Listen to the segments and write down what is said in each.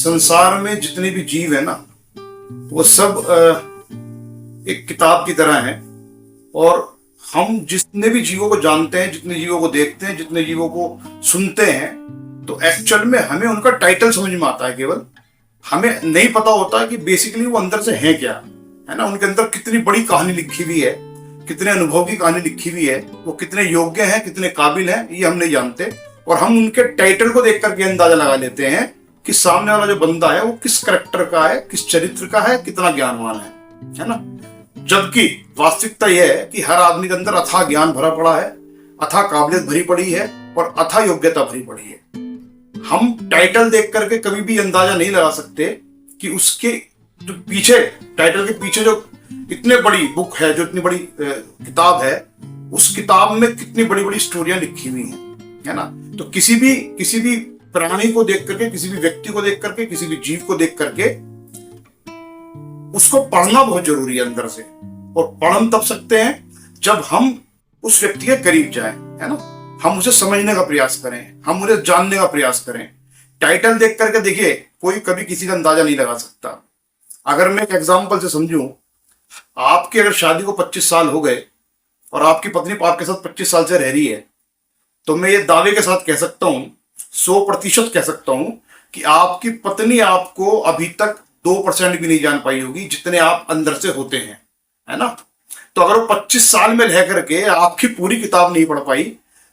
संसार में जितने भी जीव है ना, वो सब एक किताब की तरह है। और हम जितने भी जीवों को जानते हैं, जितने जीवों को देखते हैं, जितने जीवों को सुनते हैं, तो एक्चुअल में हमें उनका टाइटल समझ में आता है। केवल हमें नहीं पता होता कि बेसिकली वो अंदर से है क्या, है ना। उनके अंदर कितनी बड़ी कहानी लिखी हुई है, कितने अनुभव की कहानी लिखी हुई है, वो कितने योग्य हैं, कितने काबिल हैं, ये हम नहीं जानते। और हम उनके टाइटल को देख करके अंदाजा लगा लेते हैं कि सामने वाला जो बंदा है वो किस करेक्टर का है, किस चरित्र का है, कितना ज्ञानवान है ना। जबकि वास्तविकता यह है कि हर आदमी के अंदर अथाह ज्ञान भरा पड़ा है, अथाह काबिलियत भरी पड़ी है और अथाह योग्यता भरी पड़ी है। हम टाइटल देख करके कभी भी अंदाजा नहीं लगा सकते कि उसके जो पीछे, टाइटल के पीछे जो इतने बड़ी बुक है, जो इतनी बड़ी किताब है, उस किताब में कितनी बड़ी बड़ी स्टोरियां लिखी हुई हैं, है ना। तो किसी भी प्राणी को देख करके, किसी भी व्यक्ति को देख करके, किसी भी जीव को देख करके उसको पढ़ना बहुत जरूरी है अंदर से। और पढ़ हम तब सकते हैं जब हम उस व्यक्ति के करीब जाएं, है ना। हम उसे समझने का प्रयास करें, हम उन्हें जानने का प्रयास करें। टाइटल देख करके देखिए, कोई कभी किसी का अंदाजा नहीं लगा सकता। अगर मैं एक एग्जांपल से समझूं, आपकी अगर शादी को 25 साल हो गए और आपकी पत्नी आपके साथ 25 साल से रह रही है, तो मैं ये दावे के साथ कह सकता हूं, 100% कह सकता हूं कि आपकी पत्नी आपको अभी तक 2% भी नहीं जान पाई होगी, जितने आप अंदर से होते हैं, है ना। तो अगर वो 25 साल में रह करके आपकी पूरी किताब नहीं पढ़ पाई,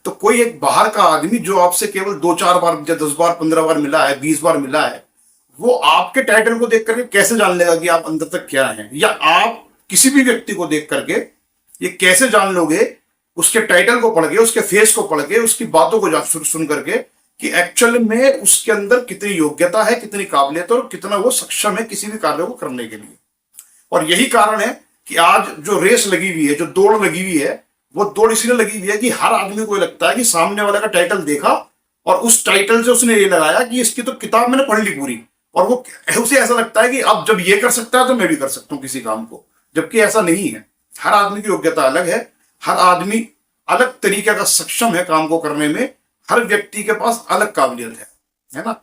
तो कोई एक बाहर का आदमी जो आपसे केवल 2-4 बार या 10 बार 15 बार मिला है, 20 बार मिला है, वो आपके टाइटल को देख करके कैसे जान लेगा कि आप अंदर तक क्या है। या आप किसी भी व्यक्ति को देख करके ये कैसे जान लोगे, उसके टाइटल को पढ़ के, उसके फेस को पढ़ के, उसकी बातों को सुन करके, कि एक्चुअल में उसके अंदर कितनी योग्यता है, कितनी काबिलियत और कितना वो सक्षम है किसी भी कार्य को करने के लिए। और यही कारण है कि आज जो रेस लगी हुई है, जो दौड़ लगी हुई है, वो दौड़ इसलिए लगी हुई है कि हर आदमी को लगता है कि सामने वाले का टाइटल देखा और उस टाइटल से उसने ये लगाया कि इसकी तो किताब मैंने पढ़ ली पूरी, और वो उसे ऐसा लगता है कि अब जब ये कर सकता है तो मैं भी कर सकता हूं किसी काम को। जबकि ऐसा नहीं है। हर आदमी की योग्यता अलग है, हर आदमी अलग तरीके का सक्षम है काम को करने में, हर व्यक्ति के पास अलग काबिलियत है ना।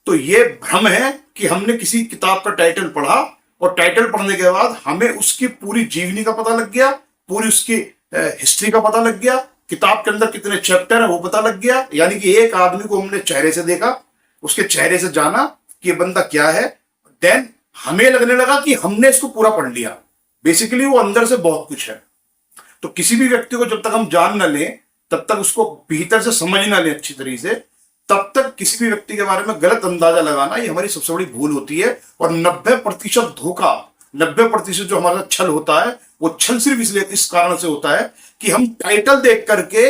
तो ये भ्रम है कि हमने किसी किताब का टाइटल पढ़ा और टाइटल पढ़ने के बाद हमें उसकी पूरी जीवनी का पता लग गया, पूरी उसकी हिस्ट्री का पता लग गया, किताब के अंदर कितने चैप्टर है वो पता लग गया। यानी कि एक आदमी को हमने चेहरे से देखा, उसके चेहरे से जाना कि ये बंदा क्या है, देन हमें लगने लगा कि हमने इसको पूरा पढ़ लिया। बेसिकली वो अंदर से बहुत कुछ है। तो किसी भी व्यक्ति को जब तक हम जान न लें, तब तक उसको भीतर से समझ ना लें अच्छी तरीके से, तब तक किसी भी व्यक्ति के बारे में गलत अंदाजा लगाना ये हमारी सबसे बड़ी भूल होती है। और 90% धोखा, 90% जो हमारा छल होता है, वो छल सिर्फ इसलिए इस कारण से होता है कि हम टाइटल देख करके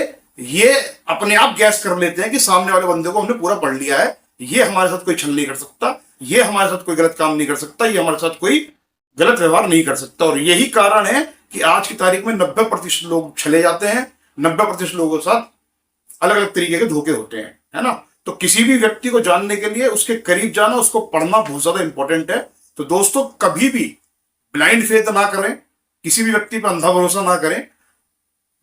ये अपने आप गैस कर लेते हैं कि सामने वाले बंदे को हमने पूरा पढ़ लिया है, ये हमारे साथ कोई छल नहीं कर सकता, ये हमारे साथ कोई गलत काम नहीं कर सकता, ये हमारे साथ कोई गलत व्यवहार नहीं कर सकता। और यही कारण है कि आज की तारीख में 90% लोग छले जाते हैं, 90% लोगों के साथ अलग अलग तरीके के धोखे होते हैं, है ना। तो किसी भी व्यक्ति को जानने के लिए उसके करीब जाना, उसको पढ़ना बहुत ज्यादा इंपॉर्टेंट है। तो दोस्तों, कभी भी ब्लाइंड फेथ ना करें, किसी भी व्यक्ति पर अंधा भरोसा ना करें।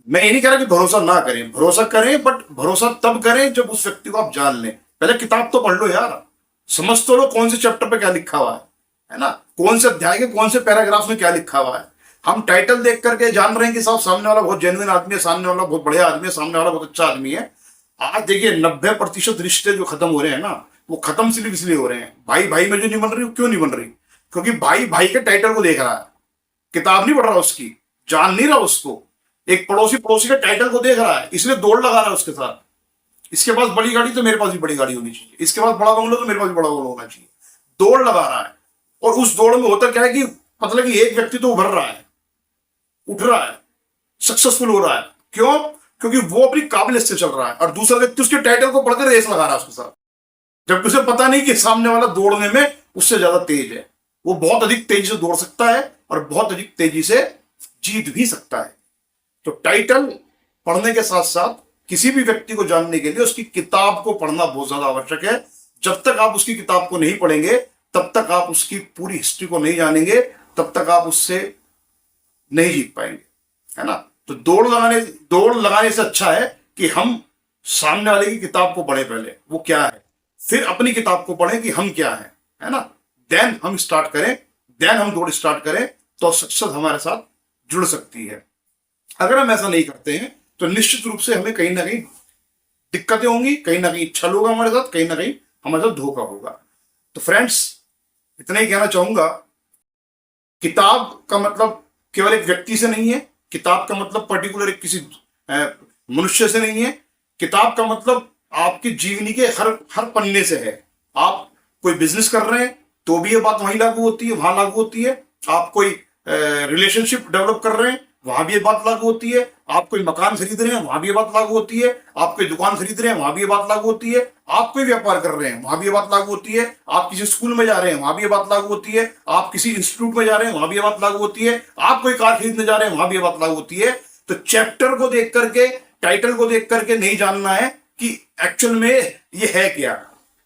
मैं ये नहीं कह रहा कि भरोसा ना करें, भरोसा करें, बट भरोसा तब करें जब उस व्यक्ति को आप जान लें। पहले किताब तो पढ़ लो यार, समझ तो लो कौन से चैप्टर पे क्या लिखा हुआ है ना, कौन से अध्याय के कौन से पैराग्राफ में क्या लिखा हुआ है। हम टाइटल देख करके जान रहे हैं कि साहब सामने वाला बहुत जेन्युइन आदमी है, सामने वाला बहुत बढ़िया आदमी है, सामने वाला बहुत अच्छा आदमी है। आज देखिए 90% रिश्ते जो खत्म हो रहे हैं ना, वो खत्म सिर्फ इसलिए हो रहे हैं, भाई भाई में जो नहीं बन रही, क्यों नहीं बन रही? क्योंकि भाई भाई के टाइटल को देख रहा है, किताब नहीं पढ़ रहा उसकी, जान नहीं रहा उसको। एक पड़ोसी पड़ोसी के टाइटल को देख रहा है, इसलिए दौड़ लगा रहा है उसके साथ। इसके पास बड़ी गाड़ी तो मेरे पास भी बड़ी गाड़ी होनी चाहिए, इसके पास बड़ा बंगलो तो मेरे पास भी बड़ा बंगलो होना चाहिए। दौड़ लगा रहा है। और उस दौड़ में होता क्या है कि मतलब कि एक व्यक्ति तो उभर रहा है, उठ रहा है, सक्सेसफुल हो रहा है। क्यों? क्योंकि वो अपनी काबिलियत से चल रहा है, और दूसरा व्यक्ति उसके टाइटल को पढ़कर रेस लगा रहा है उसके साथ, जबकि उसे पता नहीं कि सामने वाला दौड़ने में उससे ज्यादा तेज है। वो बहुत अधिक तेजी से दौड़ सकता है और बहुत अधिक तेजी से जीत भी सकता है। तो टाइटल पढ़ने के साथ साथ किसी भी व्यक्ति को जानने के लिए उसकी किताब को पढ़ना बहुत ज्यादा आवश्यक है। जब तक आप उसकी किताब को नहीं पढ़ेंगे, तब तक आप उसकी पूरी हिस्ट्री को नहीं जानेंगे, तब तक आप उससे नहीं जीत पाएंगे, है ना। तो दौड़ लगाने से अच्छा है कि हम सामने वाले की किताब को पढ़े, पहले वो क्या है, फिर अपनी किताब को पढ़ें कि हम क्या हैं। है ना, देन हम स्टार्ट करें, देन हम दौड़ स्टार्ट करें, तो सक्सेस हमारे साथ जुड़ सकती है। अगर हम ऐसा नहीं करते हैं तो निश्चित रूप से हमें कहीं ना कहीं दिक्कतें होंगी, कहीं ना कहीं छल होगा हमारे साथ, कहीं ना कहीं हमारे साथ धोखा होगा। तो फ्रेंड्स, इतना ही कहना चाहूंगा, किताब का मतलब केवल एक व्यक्ति से नहीं है, किताब का मतलब पर्टिकुलर एक किसी मनुष्य से नहीं है, किताब का मतलब आपकी जीवनी के हर हर पन्ने से है। आप कोई बिजनेस कर रहे हैं तो भी ये बात वहीं लागू होती है, वहां लागू होती है। आप कोई रिलेशनशिप डेवलप कर रहे हैं, वहां भी ये बात लागू होती है। आप कोई मकान खरीद रहे हैं, वहां भी ये बात लागू होती है। आप कोई दुकान खरीद रहे हैं, वहां भी ये बात लागू होती है। आप कोई व्यापार कर रहे हैं, वहां भी ये बात लागू होती है। आप किसी स्कूल में जा रहे हैं, वहां भी ये बात लागू होती है। आप किसी इंस्टीट्यूट में जा रहे हैं, वहां भी ये बात लागू होती है। आप कोई कार खरीदने जा रहे हैं, वहां भी ये बात लागू होती है। तो चैप्टर को देख करके, टाइटल को देख करके नहीं जानना है कि एक्चुअल में ये है क्या।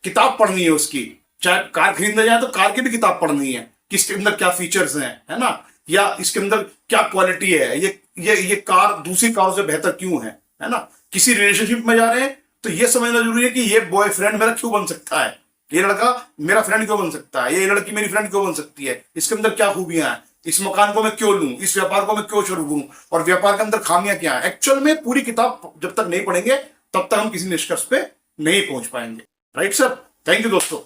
किताब पढ़नी है उसकी, चाहे कार खरीदने जाए तो कार की भी किताब पढ़नी है कि इसके अंदर क्या फीचर्स हैं, है ना, या इसके अंदर क्या क्वालिटी है, ये कार दूसरी कारों से बेहतर क्यों है ना। किसी रिलेशनशिप में जा रहे हैं तो ये समझना जरूरी है कि ये बॉयफ्रेंड मेरा क्यों बन सकता है, ये लड़का मेरा फ्रेंड क्यों बन सकता है, ये लड़की मेरी फ्रेंड क्यों बन सकती है, इसके अंदर क्या खूबियां हैं, इस मकान को मैं क्यों लूं, इस व्यापार को मैं क्यों शुरू करूं, और व्यापार के अंदर खामियां क्या है। एक्चुअल में पूरी किताब जब तक नहीं पढ़ेंगे तब तक हम किसी निष्कर्ष पे नहीं पहुंच पाएंगे। राइट सर, थैंक यू दोस्तों।